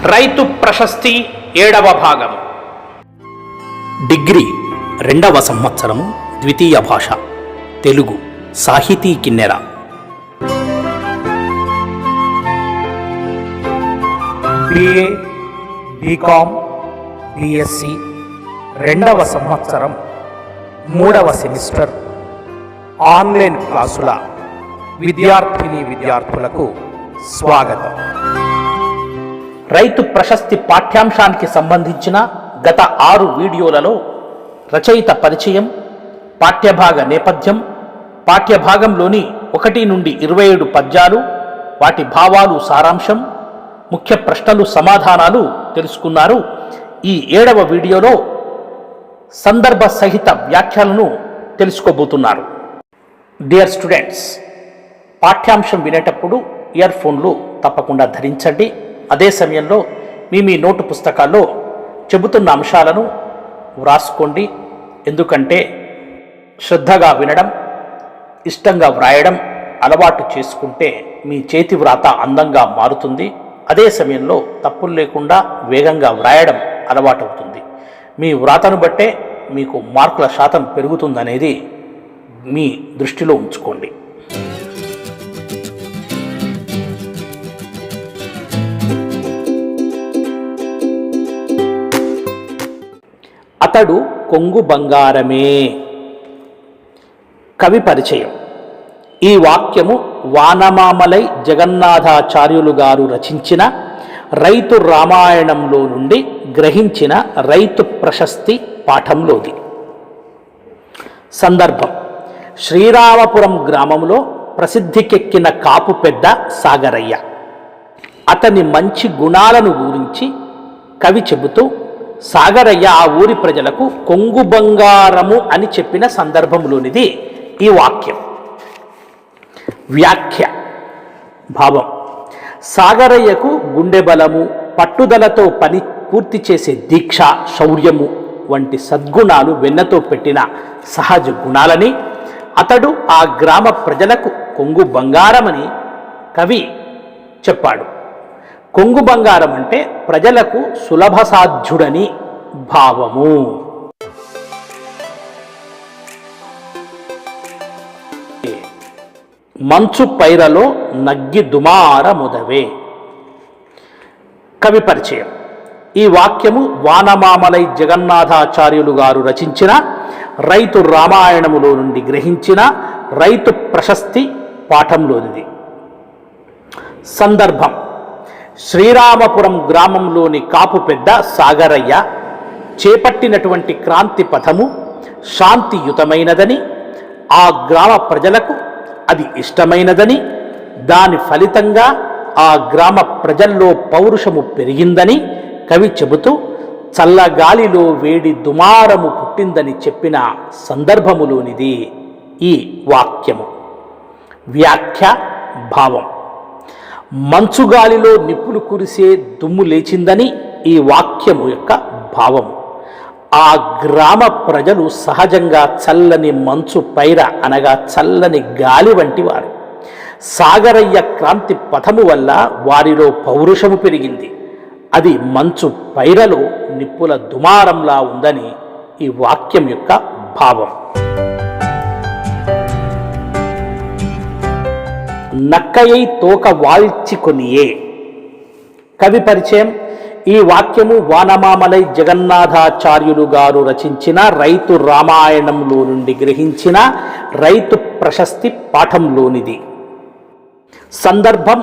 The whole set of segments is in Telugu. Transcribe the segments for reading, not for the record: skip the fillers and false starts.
రైతు ప్రశస్తి 7వ భాగం. డిగ్రీ 2వ సంవత్సరము, ద్వితీయ భాష తెలుగు, సాహితీ కిన్నెర. బిఏ, బీకామ్, బిఎస్సి 2వ సంవత్సరం, 3వ సెమిస్టర్ ఆన్లైన్ క్లాసుల విద్యార్థులకు స్వాగతం. రైతు ప్రశస్తి పాఠ్యాంశానికి సంబంధించిన గత 6 వీడియోలలో రచయిత పరిచయం, పాఠ్యభాగ నేపథ్యం, పాఠ్యభాగంలోని 1 నుండి 27 పద్యాలు, వాటి భావాలు, సారాంశం, ముఖ్య ప్రశ్నలు, సమాధానాలు తెలుసుకున్నారు. ఈ 7వ వీడియోలో సందర్భ సహిత వ్యాఖ్యలను తెలుసుకోబోతున్నారు. డియర్ స్టూడెంట్స్, పాఠ్యాంశం వినేటప్పుడు ఇయర్ ఫోన్లు తప్పకుండా ధరించండి. అదే సమయంలో మీ నోటు పుస్తకాల్లో చెబుతున్న అంశాలను వ్రాసుకోండి. ఎందుకంటే శ్రద్ధగా వినడం, ఇష్టంగా వ్రాయడం అలవాటు చేసుకుంటే మీ చేతి వ్రాత అందంగా మారుతుంది. అదే సమయంలో తప్పులు లేకుండా వేగంగా వ్రాయడం అలవాటు అవుతుంది. మీ వ్రాతను బట్టే మీకు మార్కుల శాతం పెరుగుతుందనేది మీ దృష్టిలో ఉంచుకోండి. అతడు కొంగు బంగారమే. కవి పరిచయం. ఈ వాక్యము వానమామలై జగన్నాథాచార్యులు గారు రచించిన రైతు రామాయణంలో నుండి గ్రహించిన రైతు ప్రశస్తి పాఠంలోది. సందర్భం: శ్రీరామపురం గ్రామంలో ప్రసిద్ధికెక్కిన కాపు పెద్ద సాగరయ్య. అతని మంచి గుణాలను గురించి కవి చెబుతూ సాగరయ్య ఆ ఊరి ప్రజలకు కొంగు బంగారము అని చెప్పిన సందర్భంలోనిది ఈ వాక్యం. వ్యాఖ్య. భావం: సాగరయ్యకు గుండె బలము, పట్టుదలతో పని పూర్తి చేసే దీక్ష, శౌర్యము వంటి సద్గుణాలు వెన్నతో పెట్టిన సహజ గుణాలని అతడు ఆ గ్రామ ప్రజలకు కొంగు బంగారమని కవి చెప్పాడు. కొంగు బంగారం అంటే ప్రజలకు సులభ సాధ్యుడని భావము. మంచు పైరలో నగ్గి దుమార ముదవే. కవి పరిచయం. ఈ వాక్యము వానమామలై జగన్నాథాచార్యులు గారు రచించిన రైతు రామాయణములో నుండి గ్రహించిన రైతు ప్రశస్తి పాఠంలోనిది. సందర్భం: శ్రీరామపురం గ్రామంలోని కాపు పెద్ద సాగరయ్య చేపట్టినటువంటి క్రాంతి పథము శాంతియుతమైనదని, ఆ గ్రామ ప్రజలకు అది ఇష్టమైనదని, దాని ఫలితంగా ఆ గ్రామ ప్రజల్లో పౌరుషము పెరిగిందని కవి చెబుతూ చల్లగాలిలో వేడి దుమారము పుట్టిందని చెప్పిన సందర్భములోనిది ఈ వాక్యము. వ్యాఖ్య. భావం: మంచుగాలిలో నిప్పులు కురిసే దుమ్ము లేచిందని ఈ వాక్యము యొక్క భావము. ఆ గ్రామ ప్రజలు సహజంగా చల్లని మంచు పైర అనగా చల్లని గాలి వంటి వారు. సాగరయ్య క్రాంతి పథము వల్ల వారిలో పౌరుషము పెరిగింది. అది మంచు పైరలో నిప్పుల దుమారంలా ఉందని ఈ వాక్యం యొక్క భావం. నక్కయై తోక వాల్చికొనియే. కవి పరిచయం. ఈ వాక్యము వానమామలై జగన్నాథాచార్యులు గారు రచించిన రైతు రామాయణంలో నుండి గ్రహించిన రైతు ప్రశస్తి పాఠంలోనిది. సందర్భం: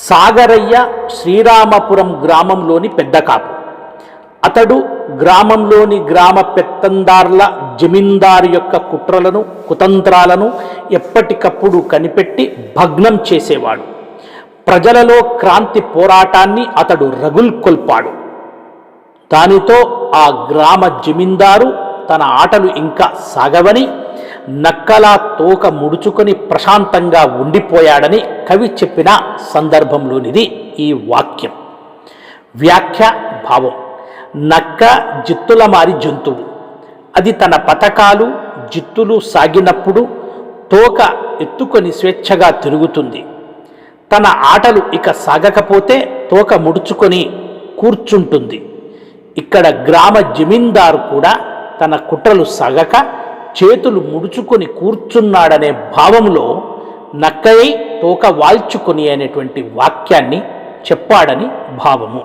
సాగరయ్య శ్రీరామపురం గ్రామంలోని పెద్ద కాపు. అతడు గ్రామంలోని గ్రామ పెత్తందార్ల, జమీందారు యొక్క కుట్రలను, కుతంత్రాలను ఎప్పటికప్పుడు కనిపెట్టి భగ్నం చేసేవాడు. ప్రజలలో క్రాంతి పోరాటాన్ని అతడు రగుల్కొల్పాడు. దానితో ఆ గ్రామ జమీందారు తన ఆటలు ఇంకా సాగవని, నక్కలా తోక ముడుచుకొని ప్రశాంతంగా ఉండిపోయాడని కవి చెప్పిన సందర్భంలోనిది ఈ వాక్యం. వ్యాఖ్య. భావం: నక్క జిత్తుల మారి జంతువు. అది తన పతకాలు, జిత్తులు సాగినప్పుడు తోక ఎత్తుకొని స్వేచ్ఛగా తిరుగుతుంది. తన ఆటలు ఇక సాగకపోతే తోక ముడుచుకొని కూర్చుంటుంది. ఇక్కడ గ్రామ జమీందారు కూడా తన కుట్రలు సాగక చేతులు ముడుచుకొని కూర్చున్నాడనే భావంలో నక్కై తోక వాల్చుకొని అనేటువంటి వాక్యాన్ని చెప్పాడని భావము.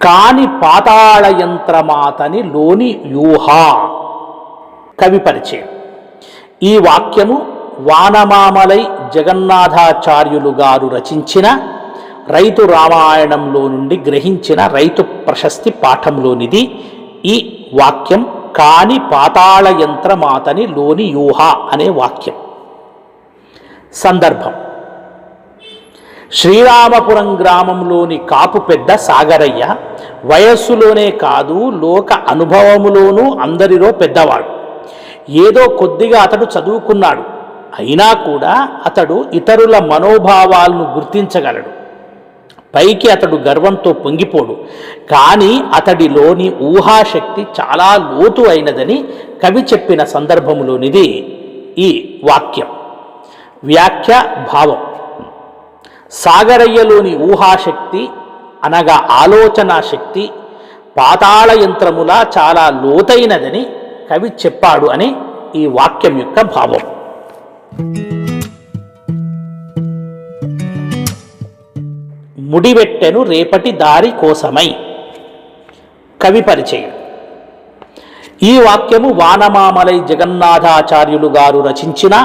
కాని పాతాళ యంత్రమాతని లోని యూహ. కవి పరిచయం. ఈ వాక్యము వానమామలై జగన్నాథాచార్యులు గారు రచించిన రైతు రామాయణంలో నుండి గ్రహించిన రైతు ప్రశస్తి పాఠంలోనిది. ఈ వాక్యం కాని పాతాళ యంత్రమాతని లోని యూహ అనే వాక్యం. సందర్భం: శ్రీరామపురం గ్రామంలోని కాపు పెద్ద సాగరయ్య వయస్సులోనే కాదు లోక అనుభవములోనూ అందరిలో పెద్దవాడు. ఏదో కొద్దిగా అతడు చదువుకున్నాడు. అయినా కూడా అతడు ఇతరుల మనోభావాలను గుర్తించగలడు. పైకి అతడు గర్వంతో పొంగిపోడు. కానీ అతడిలోని ఊహాశక్తి చాలా లోతు అయినదని కవి చెప్పిన సందర్భంలోనిది ఈ వాక్యం. వ్యాఖ్య భావం: సాగరయ్యలోని ఊహాశక్తి అనగా ఆలోచనా శక్తి పాతాళ యంత్రములా చాలా లోతైనదని కవి చెప్పాడు అని ఈ వాక్యం యొక్క భావం. ముడివెట్టెను రేపటి దారి కోసమై. కవి పరిచయం. ఈ వాక్యము వానమామలై జగన్నాథాచార్యులు గారు రచించిన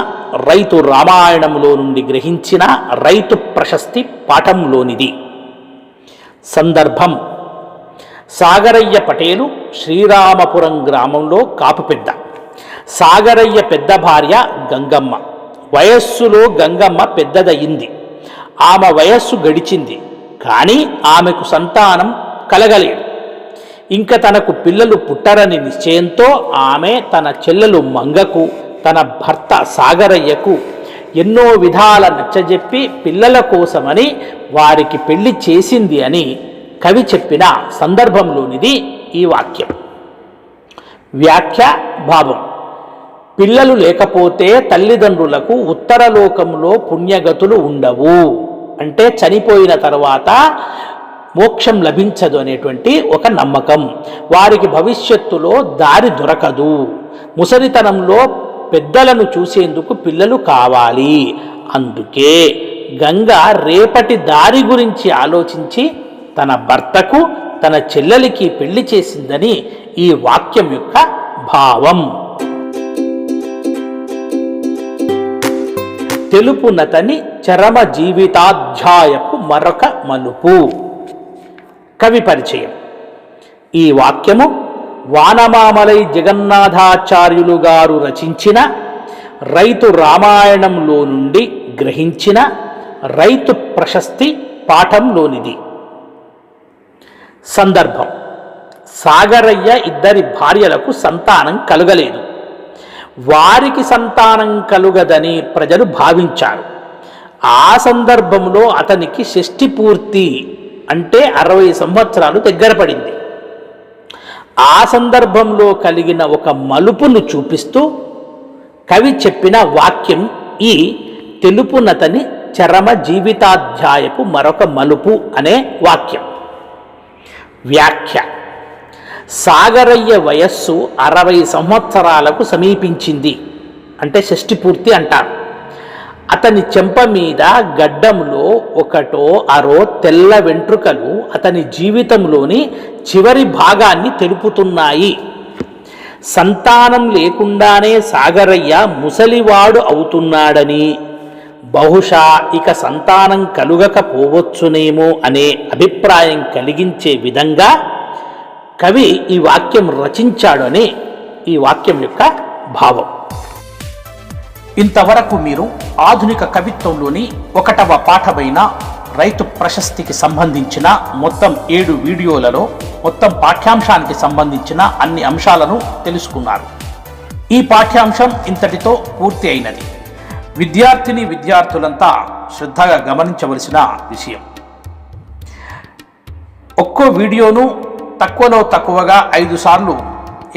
రైతు రామాయణంలో నుండి గ్రహించిన రైతు ప్రశస్తి పాఠంలోనిది. సందర్భం: సాగరయ్య పటేలు శ్రీరామపురం గ్రామంలో కాపు పెద్ద. సాగరయ్య పెద్ద భార్య గంగమ్మ. వయస్సులో గంగమ్మ పెద్దదయింది. ఆమె వయస్సు గడిచింది. కానీ ఆమెకు సంతానం కలగలేదు. ఇంకా తనకు పిల్లలు పుట్టరని నిశ్చయంతో ఆమె తన చెల్లెలు మంగకు, తన భర్త సాగరయ్యకు ఎన్నో విధాల నచ్చజెప్పి పిల్లల కోసమని వారికి పెళ్లి చేసింది అని కవి చెప్పిన సందర్భంలోనిది ఈ వాక్యం. వ్యాఖ్య భావం: పిల్లలు లేకపోతే తల్లిదండ్రులకు ఉత్తరలోకంలో పుణ్యగతులు ఉండవు. అంటే చనిపోయిన తర్వాత మోక్షం లభించదు అనేటువంటి ఒక నమ్మకం. వారికి భవిష్యత్తులో దారి దొరకదు. ముసలితనంలో పెద్దలను చూసేందుకు పిల్లలు కావాలి. అందుకే గంగ రేపటి దారి గురించి ఆలోచించి తన భర్తకు తన చెల్లెలికి పెళ్లి చేసిందని ఈ వాక్యం యొక్క భావం. తెలుపునతని చరమ జీవితాధ్యాయపు మరొక మలుపు. కవి పరిచయం. ఈ వాక్యము వానమామలై జగన్నాథాచార్యులు గారు రచించిన రైతు రామాయణంలో నుండి గ్రహించిన రైతు ప్రశస్తి పాఠంలోనిది. సందర్భం: సాగరయ్య ఇద్దరి భార్యలకు సంతానం కలుగలేదు. వారికి సంతానం కలుగదని ప్రజలు భావించారు. ఆ సందర్భంలో అతనికి షష్ఠి పూర్తి అంటే 60 సంవత్సరాలు దగ్గర పడింది. ఆ సందర్భంలో కలిగిన ఒక మలుపును చూపిస్తూ కవి చెప్పిన వాక్యం ఈ తెలుపునతని చరమ జీవితాధ్యాయపు మరొక మలుపు అనే వాక్యం. వ్యాఖ్య: సాగరయ్య వయస్సు 60 సంవత్సరాలకు సమీపించింది. అంటే షష్ఠి పూర్తి అంటారు. అతని చెంప మీద గడ్డంలో ఒకటో అరో తెల్ల వెంట్రుకలు అతని జీవితంలోని చివరి భాగాన్ని తెలుపుతున్నాయి. సంతానం లేకుండానే సాగరయ్య ముసలివాడు అవుతున్నాడని, బహుశా ఇక సంతానం కలుగకపోవచ్చునేమో అనే అభిప్రాయం కలిగించే విధంగా కవి ఈ వాక్యం రచించాడు అని ఈ వాక్యం యొక్క భావం. ఇంతవరకు మీరు ఆధునిక కవిత్వంలోని 1వ పాఠమైన రైతు ప్రశస్తికి సంబంధించిన మొత్తం 7 వీడియోలలో మొత్తం పాఠ్యాంశానికి సంబంధించిన అన్ని అంశాలను తెలుసుకున్నారు. ఈ పాఠ్యాంశం ఇంతటితో పూర్తి అయినది. విద్యార్థులంతా శ్రద్ధగా గమనించవలసిన విషయం: ఒక్కో వీడియోను తక్కువగా 5 సార్లు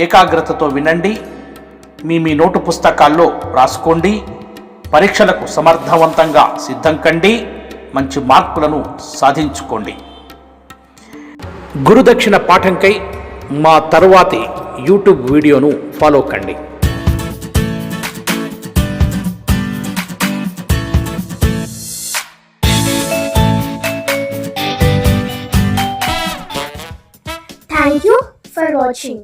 ఏకాగ్రతతో వినండి. మీ నోటు పుస్తకాల్లో రాసుకోండి. పరీక్షలకు సమర్థవంతంగా సిద్ధం కండి. మంచి మార్కులను సాధించుకోండి. గురుదక్షిణ పాఠంకై మా తరువాతి యూట్యూబ్ వీడియోను ఫాలో కండి. Thank you for watching.